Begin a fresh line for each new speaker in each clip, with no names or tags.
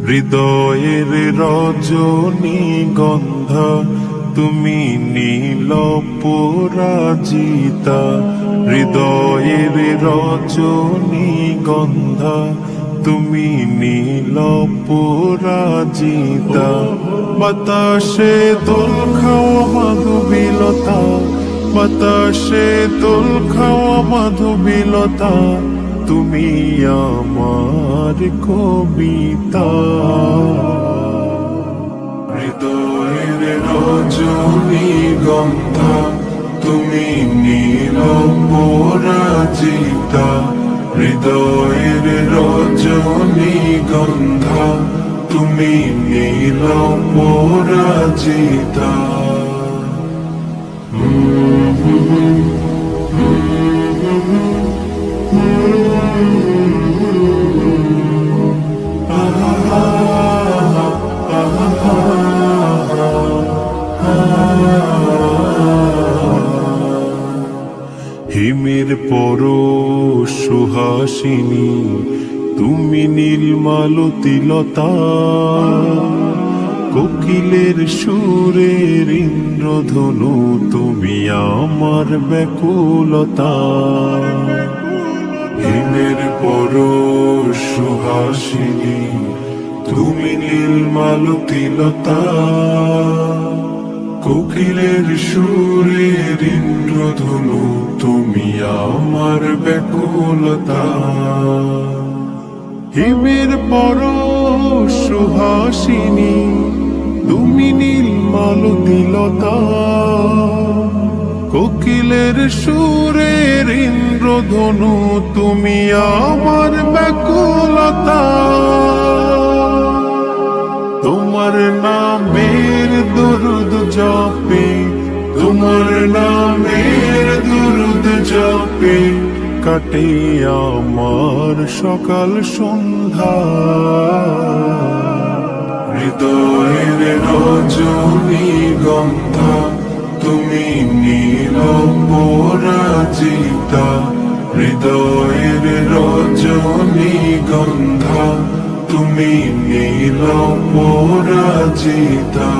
হৃদয়ের রজনীগন্ধা তুমি নীল পরাজিতা। হৃদয়ের রজনীগন্ধা তুমি নীল পরাজিতা। বাতাসে দোল খাওয়া মাধবীলতা, বাতাসে দোল খাওয়া মাধবীলতা, তুমি আমার কবিতা। হৃদয়ের রজনীগন্ধা তুমি নীল পরাজিতা। হৃদয়ের রজনীগন্ধা তুমি নীল পরাজিতা। হিমের পরশ সুহাসিনী তুমি নীলমালতিলতা। কোকিলের সুরের ইন্দ্রধনু তুমি আমার ব্যাকুলতা। হিমের পরশ সুহাসিনী তুমি নীলমালতিলতা। কোকিলের সুরের ইন্দ্রধনু তুমি আমার ব্যাকুলতা। হিমের পরশ সুহাসিনী তুমি নীলমালতিলতা। কোকিলের সুরের ইন্দ্রধনু তুমি আমার ব্যাকুলতা। তোমার নামের দরুদ জপে, তোমার নামের দরুদ জপে কাটে আমার সকাল সন্ধ্যা। হৃদয়ের রজনীগন্ধা তুমি নীল পরাজিতা। হৃদয়ের রজনীগন্ধা তুমি নীল পরাজিতা।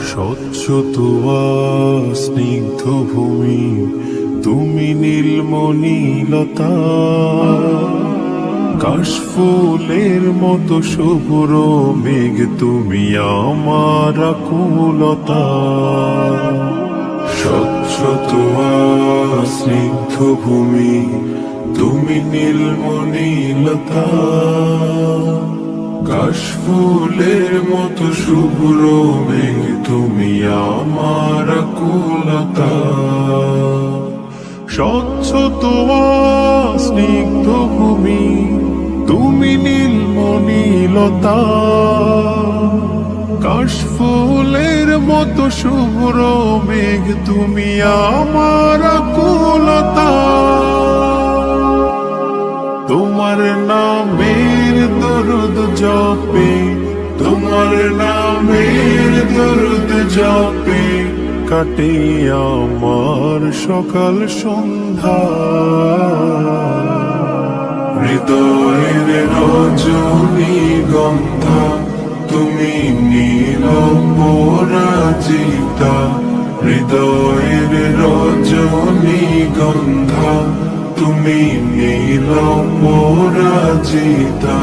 স্বচ্ছ তোয়া স্নিগ্ধ ভূমি তুমি নীলমণিলতা। কাশফুলের মতো শুভ্র মেঘ তুমি আমার আকুলতা। স্বচ্ছ তোয়া স্নিগ্ধ ভূমি তুমি নীলমণিলতা। কাশফুলের মতো শুভ্র মেঘ তুমি আমার আকুলতা। স্বচ্ছ তোয়া স্নিগ্ধ ভূমি তুমি নীলমণিলতা। কাশফুলের মতো শুভ্র মেঘ তুমি আমার আকুলতা। তোমার নামের দরুদ জপে, তোমার নামের দরুদ জপে কাটে আমার সকাল সন্ধ্যা। হৃদয়ের রজনীগন্ধা তুমি নীল পরাজিতা। হৃদয়ের রজনীগন্ধা তুমি নীল পরাজিতা।